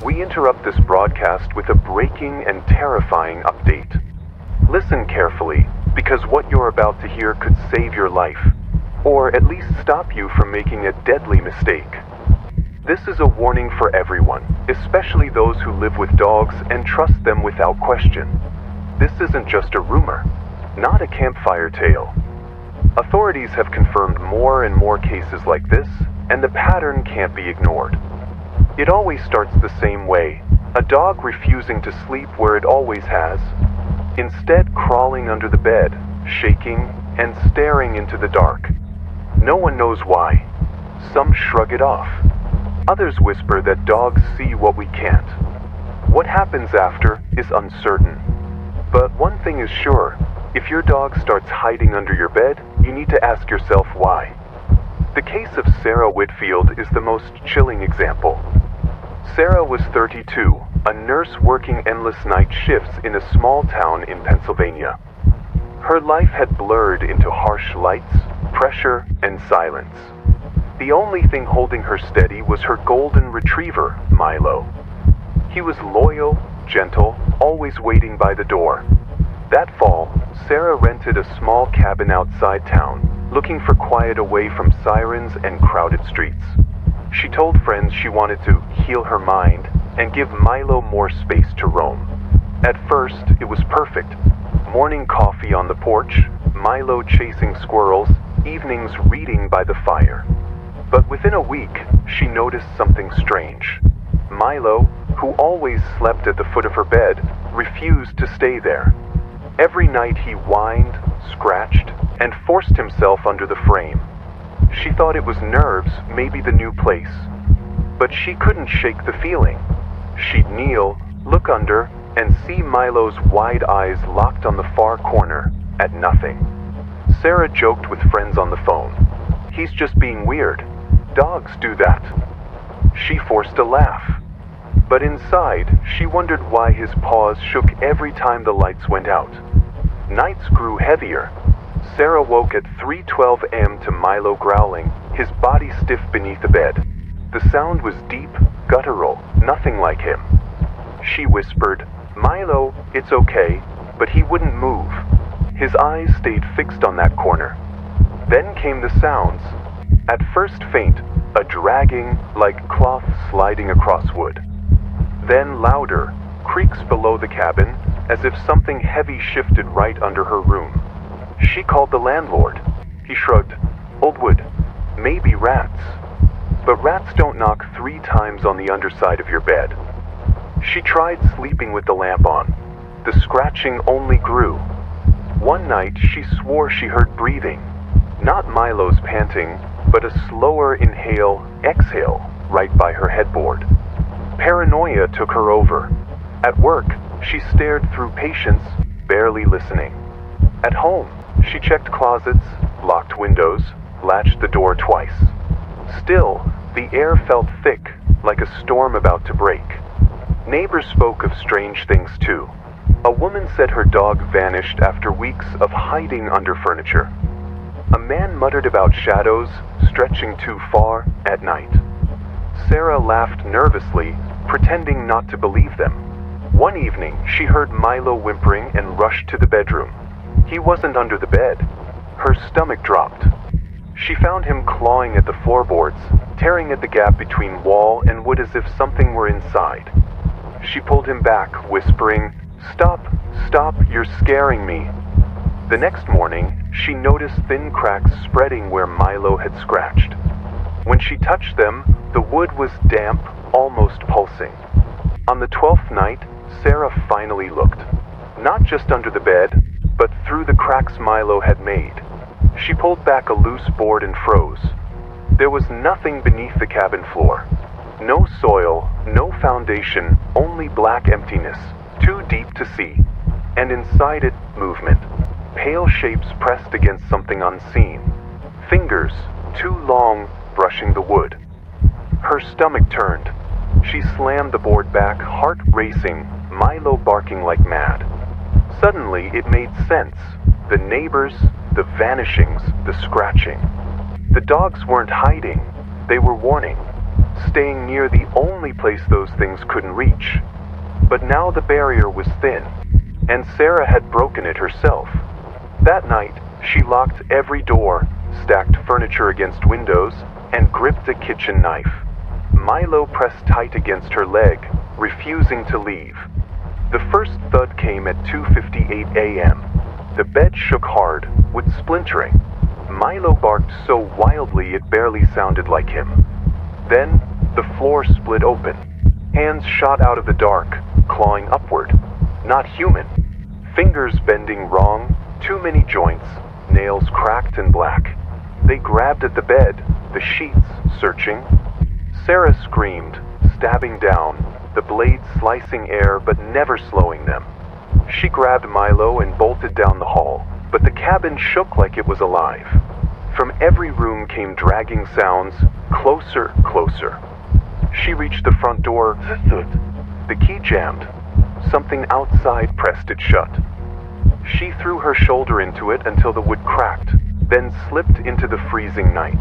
We interrupt this broadcast with a breaking and terrifying update. Listen carefully, because what you're about to hear could save your life, or at least stop you from making a deadly mistake. This is a warning for everyone, especially those who live with dogs and trust them without question. This isn't just a rumor, not a campfire tale. Authorities have confirmed more and more cases like this, and the pattern can't be ignored. It always starts the same way, a dog refusing to sleep where it always has, instead crawling under the bed, shaking, and staring into the dark. No one knows why. Some shrug it off. Others whisper that dogs see what we can't. What happens after is uncertain. But one thing is sure, if your dog starts hiding under your bed, you need to ask yourself why. The case of Sarah Whitfield is the most chilling example. Sarah was 32, a nurse working endless night shifts in a small town in Pennsylvania. Her life had blurred into harsh lights, pressure, and silence. The only thing holding her steady was her golden retriever, Milo. He was loyal, gentle, always waiting by the door. That fall, Sarah rented a small cabin outside town, looking for quiet away from sirens and crowded streets. She told friends she wanted to heal her mind and give Milo more space to roam. At first, it was perfect. Morning coffee on the porch, Milo chasing squirrels, evenings reading by the fire. But within a week, she noticed something strange. Milo, who always slept at the foot of her bed, refused to stay there. Every night he whined, scratched, and forced himself under the frame. She thought it was nerves, maybe the new place. But she couldn't shake the feeling. She'd kneel, look under, and see Milo's wide eyes locked on the far corner, at nothing. Sarah joked with friends on the phone. "He's just being weird. Dogs do that." She forced a laugh. But inside, she wondered why his paws shook every time the lights went out. Nights grew heavier. Sarah woke at 3:12 a.m. to Milo growling, his body stiff beneath the bed. The sound was deep, guttural, nothing like him. She whispered, "Milo, it's okay," but he wouldn't move. His eyes stayed fixed on that corner. Then came the sounds. At first faint, a dragging, like cloth sliding across wood. Then louder, creaks below the cabin, as if something heavy shifted right under her room. She called the landlord. He shrugged. "Old wood. Maybe rats." But rats don't knock 3 times on the underside of your bed. She tried sleeping with the lamp on. The scratching only grew. One night, she swore she heard breathing. Not Milo's panting, but a slower inhale, exhale, right by her headboard. Paranoia took her over. At work, she stared through patients, barely listening. At home, she checked closets, locked windows, latched the door twice. Still, the air felt thick, like a storm about to break. Neighbors spoke of strange things too. A woman said her dog vanished after weeks of hiding under furniture. A man muttered about shadows stretching too far at night. Sarah laughed nervously, pretending not to believe them. One evening, she heard Milo whimpering and rushed to the bedroom. He wasn't under the bed. Her stomach dropped. She found him clawing at the floorboards, tearing at the gap between wall and wood as if something were inside. She pulled him back, whispering, "Stop, stop, you're scaring me." The next morning, she noticed thin cracks spreading where Milo had scratched. When she touched them, the wood was damp, almost pulsing. On the 12th night, Sarah finally looked. Not just under the bed, but through the cracks Milo had made. She pulled back a loose board and froze. There was nothing beneath the cabin floor. No soil, no foundation, only black emptiness, too deep to see. And inside it, movement. Pale shapes pressed against something unseen. Fingers, too long, brushing the wood. Her stomach turned. She slammed the board back, heart racing, Milo barking like mad. Suddenly, it made sense. The neighbors, the vanishings, the scratching. The dogs weren't hiding. They were warning. staying near the only place those things couldn't reach. But now the barrier was thin, and Sarah had broken it herself. That night, she locked every door, stacked furniture against windows, and gripped a kitchen knife. Milo pressed tight against her leg, refusing to leave. The first thud came at 2:58 a.m. The bed shook hard, with splintering. Milo barked so wildly it barely sounded like him. Then, the floor split open. Hands shot out of the dark, clawing upward. Not human. Fingers bending wrong, too many joints, nails cracked and black. They grabbed at the bed, the sheets searching. Sarah screamed, stabbing down, the blades slicing air but never slowing them. She grabbed Milo and bolted down the hall, but the cabin shook like it was alive. From every room came dragging sounds, closer, closer. She reached the front door. The key jammed. Something outside pressed it shut. She threw her shoulder into it until the wood cracked, then slipped into the freezing night.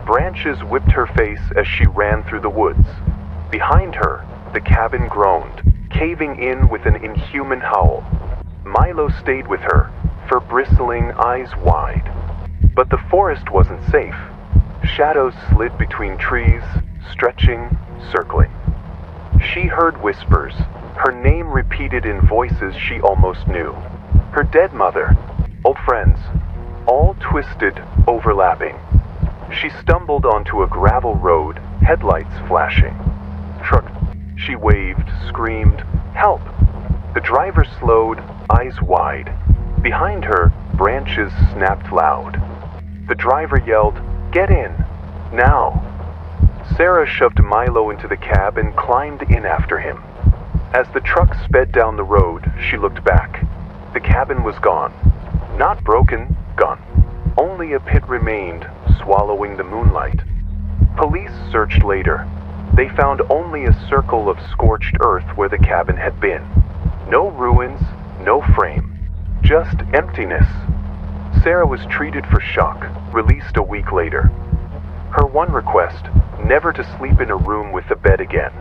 Branches whipped her face as she ran through the woods. Behind her, the cabin groaned, caving in with an inhuman howl. Milo stayed with her, fur bristling, eyes wide. But the forest wasn't safe. Shadows slid between trees, stretching, circling. She heard whispers, her name repeated in voices she almost knew. Her dead mother, old friends, all twisted, overlapping. She stumbled onto a gravel road, headlights flashing. Truck. She waved, screamed, "Help!" The driver slowed, eyes wide. Behind her, branches snapped loud. The driver yelled, "Get in! Now!" Sarah shoved Milo into the cab and climbed in after him. As the truck sped down the road, she looked back. The cabin was gone. Not broken, gone. Only a pit remained, swallowing the moonlight. Police searched later. They found only a circle of scorched earth where the cabin had been. No ruins, no frame. Just emptiness. Sarah was treated for shock, released a week later. Her one request, never to sleep in a room with a bed again.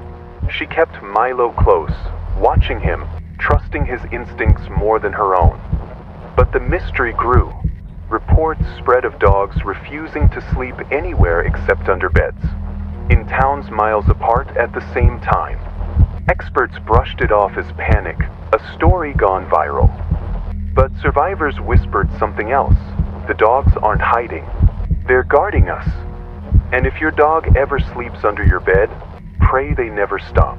She kept Milo close, watching him, trusting his instincts more than her own. But the mystery grew. Reports spread of dogs refusing to sleep anywhere except under beds, in towns miles apart at the same time. Experts brushed it off as panic, a story gone viral. But survivors whispered something else. The dogs aren't hiding. They're guarding us. And if your dog ever sleeps under your bed, pray they never stop.